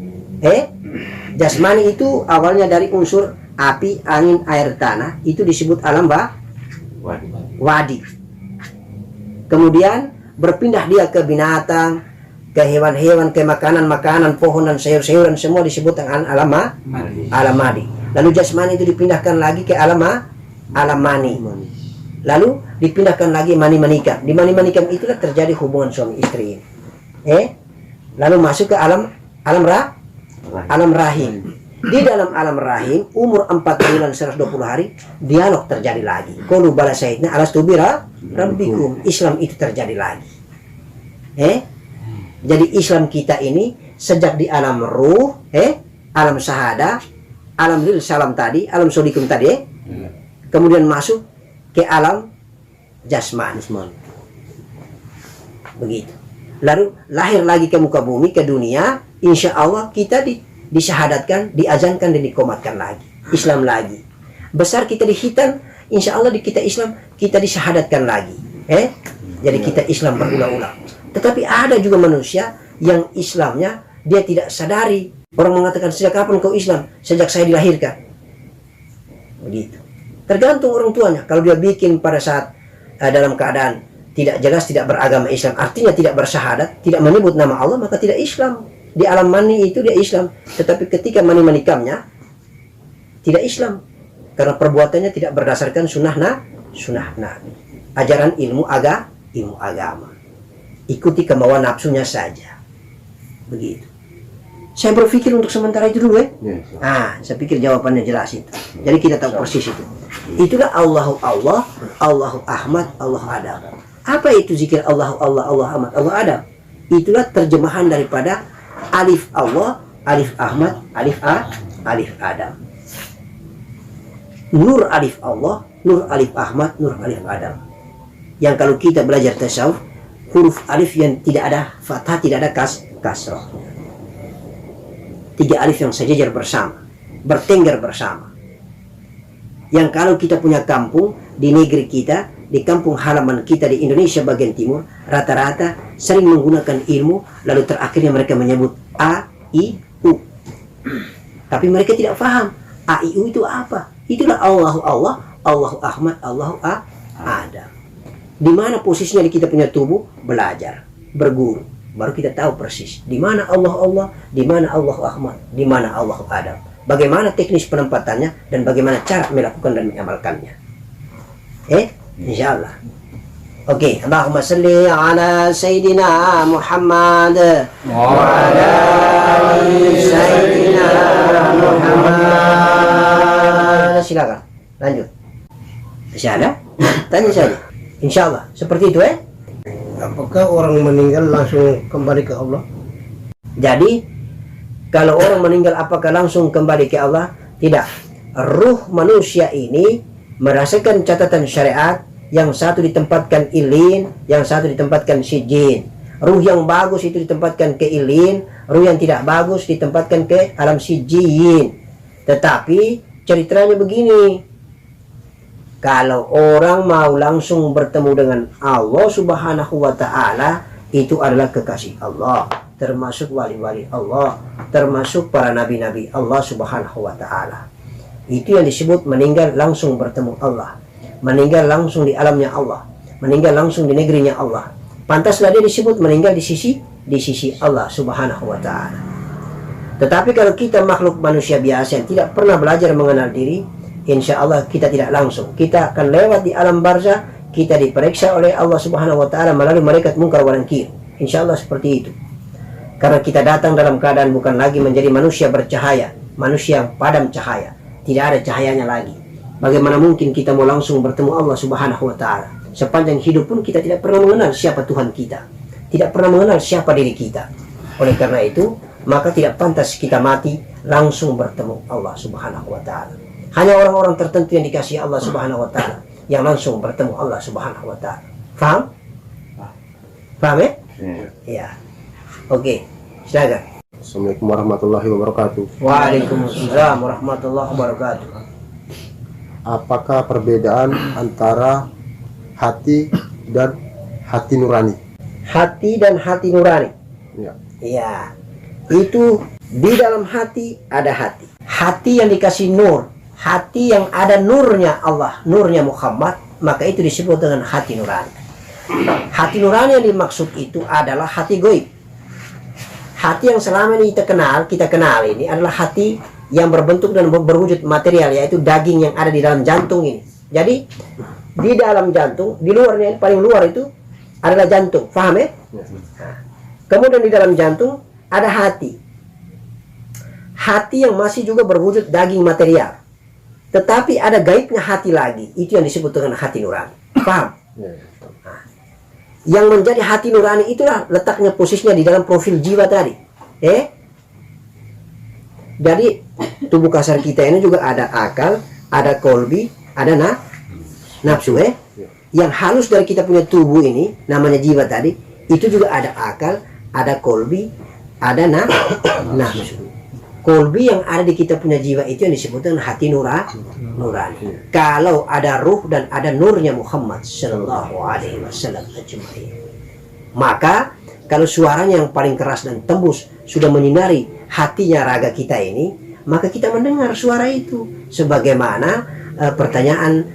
Jasmani itu awalnya dari unsur api, angin, air, tanah, itu disebut alam wadi. Kemudian berpindah dia ke binatang, ke hewan-hewan, ke makanan-makanan, pohon dan sayur-sayuran, semua disebut dengan alam madi. Lalu jasmani itu dipindahkan lagi ke alam mani. Lalu dipindahkan lagi mani manikam. Di mani manikam itulah terjadi hubungan suami istri. Lalu masuk ke alam rahim. Di dalam alam rahim, umur 4 bulan 120 hari, dialog terjadi lagi. Qalu bala syahidna alastu birabbikum. Islam itu terjadi lagi. Jadi Islam kita ini sejak di alam ruh, alam syahada, alam lil salam tadi, alam sodikum tadi, kemudian masuk ke alam jasmani. Begitu. Lalu lahir lagi ke muka bumi, ke dunia, insya Allah kita disyahadatkan, diazankan dan dikomatkan lagi. Islam lagi. Besar kita di hitam, insya Allah di kita Islam, kita disyahadatkan lagi. Jadi kita Islam berulang-ulang. Tetapi ada juga manusia yang Islamnya dia tidak sadari. Orang mengatakan, sejak kapan kau Islam? Sejak saya dilahirkan. Begitu. Tergantung orang tuanya. Kalau dia bikin pada saat dalam keadaan tidak jelas, tidak beragama Islam, artinya tidak bersyahadat, tidak menyebut nama Allah, maka tidak Islam. Di alam mani itu dia Islam, tetapi ketika mani menikamnya tidak Islam, karena perbuatannya tidak berdasarkan sunnah Nabi, ajaran ilmu agama, ikuti kemauan nafsunya saja. Begitu. Saya berpikir untuk sementara itu dulu ya. Saya pikir jawabannya jelas itu. Jadi kita tahu persis itu. Itulah Allahu Allah, Allahu Ahmad, Allahu Adam. Apa itu zikir Allahu Allah, Allahu Ahmad, Allahu Adam? Itulah terjemahan daripada Alif Allah, Alif Ahmad, Alif Adam. Nur Alif Allah, Nur Alif Ahmad, Nur Alif Adam. Yang kalau kita belajar tasawuf, huruf alif yang tidak ada fathah, tidak ada kasrah. 3 alif yang sejajar bersama, bertengger bersama. Yang kalau kita punya kampung di negeri kita, di kampung halaman kita di Indonesia bagian timur, rata-rata sering menggunakan ilmu, lalu terakhirnya mereka menyebut A, I, U. Tapi mereka tidak paham A, I, U itu apa. Itulah Allahu Allah, Allahu Ahmad, Allahu Adam. Di mana posisinya di kita punya tubuh? Belajar, berguru, baru kita tahu persis di mana Allah, di mana Allahu Ahmad, di mana Allahu Adam. Bagaimana teknis penempatannya dan bagaimana cara melakukan dan mengamalkannya. Insyaallah. Oke, Allahumma salli ala Sayyidina Muhammad wa ala ali Sayyidina Muhammad. Silakan, lanjut. Masih ada? Tanya saja. Insyaallah, seperti itu Apakah orang meninggal langsung kembali ke Allah? Jadi, kalau orang meninggal apakah langsung kembali ke Allah? Tidak. Ruh manusia ini merasakan catatan syariat, yang satu ditempatkan ilin, yang satu ditempatkan sijin. Ruh yang bagus itu ditempatkan ke ilin, ruh yang tidak bagus ditempatkan ke alam sijin. Tetapi ceritanya begini, kalau orang mau langsung bertemu dengan Allah Subhanahu wa Ta'ala, itu adalah kekasih Allah, termasuk wali-wali Allah, termasuk para nabi-nabi Allah Subhanahu wa Ta'ala. Itu yang disebut meninggal langsung bertemu Allah, meninggal langsung di alamnya Allah, meninggal langsung di negerinya Allah. Pantaslah dia disebut meninggal di sisi Allah Subhanahu wa Ta'ala. Tetapi kalau kita makhluk manusia biasa yang tidak pernah belajar mengenal diri, insya Allah kita tidak langsung. Kita akan lewat di alam barzah, kita diperiksa oleh Allah Subhanahu wa Ta'ala melalui malaikat munkar wa nakir. Insya Allah seperti itu. Karena kita datang dalam keadaan bukan lagi menjadi manusia bercahaya, manusia yang padam cahaya, tidak ada cahayanya lagi. Bagaimana mungkin kita mau langsung bertemu Allah Subhanahu wa Ta'ala? Sepanjang hidup pun kita tidak pernah mengenal siapa Tuhan kita, tidak pernah mengenal siapa diri kita. Oleh karena itu, maka tidak pantas kita mati langsung bertemu Allah Subhanahu wa Ta'ala. Hanya orang-orang tertentu yang dikasihi Allah Subhanahu wa Ta'ala yang langsung bertemu Allah Subhanahu wa Ta'ala. Faham? Paham ya? Ya. Oke, silakan. Assalamualaikum warahmatullahi wabarakatuh. Waalaikumsalam warahmatullahi wabarakatuh. Apakah perbedaan antara hati dan hati nurani? Hati dan hati nurani. Ya. Ya. Itu di dalam hati ada hati. Hati yang dikasih nur, hati yang ada nurnya Allah, nurnya Muhammad, maka itu disebut dengan hati nurani. Hati nurani yang dimaksud itu adalah hati goib. Hati yang selama ini kita kenal ini adalah hati yang berbentuk dan berwujud material, yaitu daging yang ada di dalam jantung ini. Jadi di dalam jantung, di luarnya paling luar itu adalah jantung, paham ya? Kemudian di dalam jantung ada hati. Hati yang masih juga berwujud daging material. Tetapi ada gaibnya hati lagi, itu yang disebut dengan hati nurani. Paham? Yang menjadi hati nurani itulah letaknya posisinya di dalam profil jiwa tadi. Jadi tubuh kasar kita ini juga ada akal, ada kolbi, ada nafsu. Yang halus dari kita punya tubuh ini namanya jiwa tadi, itu juga ada akal, ada kolbi, ada nafsu. Kolbi yang ada di kita punya jiwa itu yang disebut dengan hati nurani. Kalau ada ruh dan ada nurnya Muhammad Sallallahu Alaihi Wasallam ajma'in, maka kalau suaranya yang paling keras dan tembus sudah menyinari hatinya raga kita ini, maka kita mendengar suara itu. Sebagaimana pertanyaan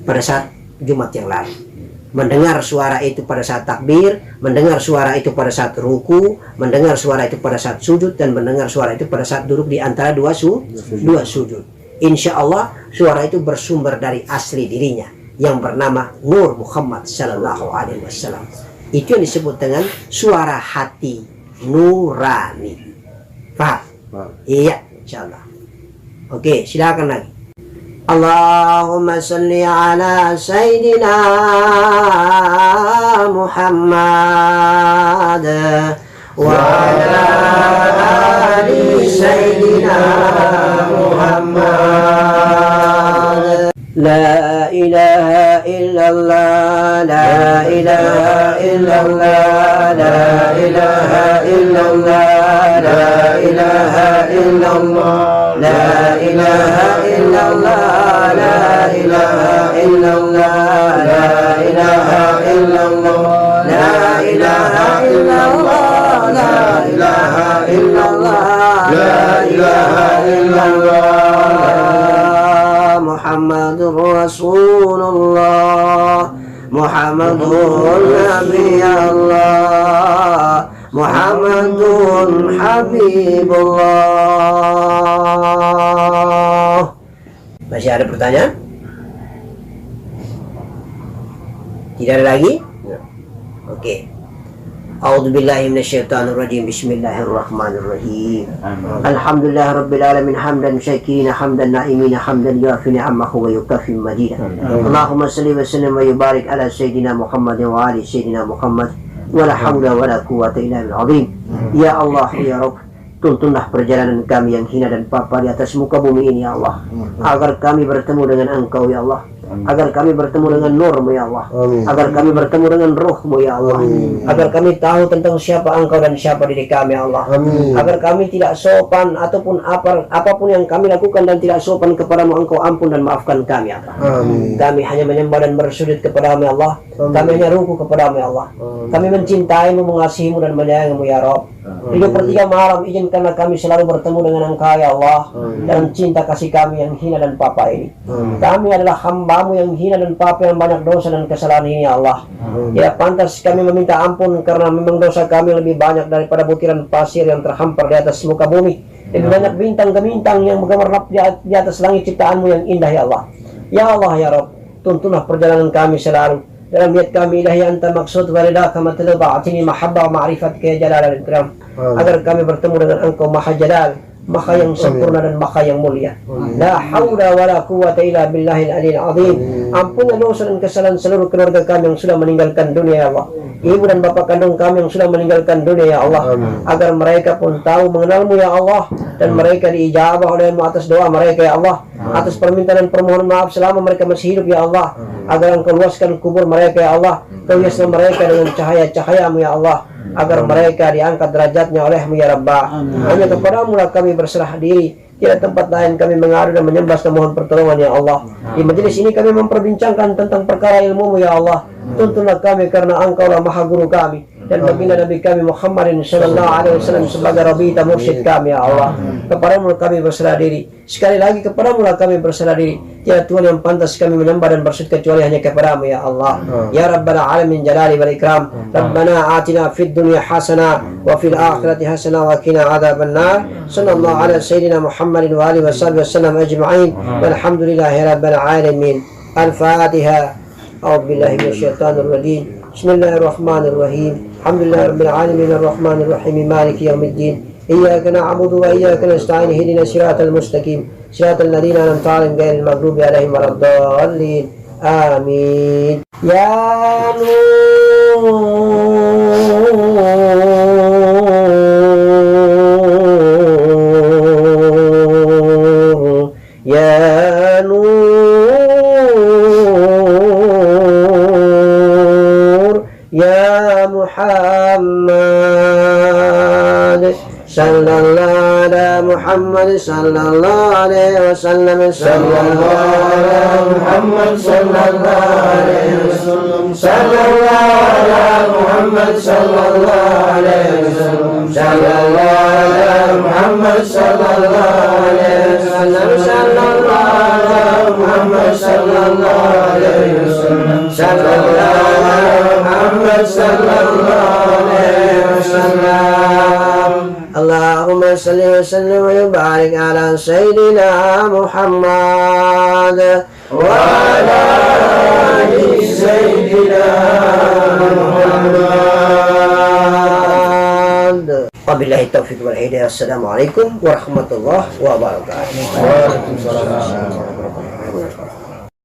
pada saat Jumat yang lalu, mendengar suara itu pada saat takbir, mendengar suara itu pada saat ruku, mendengar suara itu pada saat sujud, dan mendengar suara itu pada saat duduk di antara dua sujud. Insya Allah suara itu bersumber dari asli dirinya yang bernama Nur Muhammad Sallallahu Alaihi Wasallam. Itu yang disebut dengan suara hati nurani. Paham? Iya, insya Allah. Oke, silakan lagi. Allahumma salli ala Sayyidina Muhammad wa ala ali Sayyidina Muhammad. La ilaha illallah, la ilaha illallah, la ilaha illallah, la ilaha illallah, la ilaha illallah, la ilaha illallah, la ilaha illallah, la ilaha illallah, la ilaha illallah, la ilaha illallah. Muhammadur Rasulullah, Muhammadun Nabi Allah, Muhammadun Habibullah. Masih ada pertanyaan? Tidak ada lagi? Oke. A'udzubillahi minasyaitonirrajim. Bismillahirrahmanirrahim. Alhamdulillah rabbil alamin hamdan syakirina hamdan naimina hamdan yuafi ni'amahu wa yukafi madida. Allahumma salli wa sallim wa yubarik ala sayyidina Muhammad wa ali sayyidina Muhammad wa la hawla wa la quwwata illa billahil azim. Ya Allah ya Rabb, tuntunlah perjalanan kami yang hina dan papa di atas muka bumi ini ya Allah, agar kami bertemu dengan Engkau ya Allah, agar kami bertemu dengan Nur-Mu ya Allah, agar kami bertemu dengan Ruh-Mu ya Allah, agar kami tahu tentang siapa Engkau dan siapa diri kami ya Allah, agar kami tidak sopan ataupun apapun yang kami lakukan dan tidak sopan kepadamu, Engkau ampun dan maafkan kami ya Allah. Kami hanya menyembah dan bersujud kepadamu ya Allah, kami hanya ruku kepadamu ya Allah, kami mencintaimu, mengasihimu dan menyayangimu ya Rabb. Di 2/3 malam izinkanlah kami selalu bertemu dengan Engkau ya Allah, dan cinta kasih kami yang hina dan papa ini. Kami adalah hamba-Mu yang hina dan papa yang banyak dosa dan kesalahan ini ya Allah. Ya pantas kami meminta ampun karena memang dosa kami lebih banyak daripada butiran pasir yang terhampar di atas muka bumi. Lebih banyak bintang-bintang yang bergemerlap di atas langit ciptaan-Mu yang indah ya Allah. Ya Allah ya Rabb, tuntunlah perjalanan kami selalu dalam niat kami ilahi anta maksud walidaka matlu ba'atini mahabbah wa ma'rifatka ya jalal dan ikram, agar kami bertemu dengan Engkau maha jalal, maha yang sempurna dan maha yang mulia. La haula wa la quwwata illa billahil aliyil azim. Ampunlah dosa dan kesalahan seluruh keluarga kami yang sudah meninggalkan dunia ya Allah, ibu dan bapak kandung kami yang sudah meninggalkan dunia ya Allah, agar mereka pun tahu mengenal-Mu ya Allah, dan mereka diijabah oleh-Mu atas doa mereka ya Allah, atas permintaan dan permohonan maaf selama mereka masih hidup ya Allah, agar Engkau luaskan kubur mereka ya Allah, Kau hiaslah mereka dengan cahaya-cahayamu ya Allah, agar mereka diangkat derajatnya oleh-Mu ya Rabbah. Hanya kepadamu lah kami berserah diri, tidak tempat lain kami mengadu dan menyembah dan mohon pertolongan ya Allah. Di majelis ini kami memperbincangkan tentang perkara ilmu-Mu ya Allah. Tuntunlah kami karena Engkau lah maha guru kami, dan baginda Nabi kami Muhammadin sallallahu alaihi wasallam sebagai Rabi dan mursyid kami ya Allah. Kepadamu kami berserah diri. Sekali lagi kepadamu lah kami berserah diri. Tiada Tuhan yang pantas kami menyembah dan bersujud kecuali hanya kepadamu ya Allah. Ya Rabbal alamin jalali wal ikram. Rabbana atina fid dunya hasanah wa fil akhirati hasanah wa qina adzabannar. Sallallahu ala sayyidina Muhammadin wa alihi wasallam ajma'in. Walhamdulillahi rabbil alamin. Al-Fatihah. A'udzu billahi minasyaitonir rajim. Bismillahirrahmanirrahim. Alhamdulillahi rabbil alamin arrahmanir rahim maliki yaumiddin. إياك نعبد وإياك نستعين اهدنا الصراط المستقيم صراط الذين أنعمت عليهم غير المغضوب عليهم ولا الضالين آمين. يا نور يا نور يا محمد صلى الله على محمد صلى الله عليه وسلم صلى الله على محمد صلى الله عليه وسلم صلى الله على محمد صلى الله عليه وسلم صلى الله على محمد صلى الله عليه وسلم صلى الله على محمد صلى الله عليه وسلم صلى الله Muhammad sallallahu alaihi wasallam. Allahumma salli wa sallim wa barik ala Sayyidina Muhammad Wa ala ali Sayyidina Muhammad. Wabillahi taufiq wal hidayah. Assalamualaikum warahmatullahi wabarakatuh. Waalaikumsalam warahmatullahi wabarakatuh.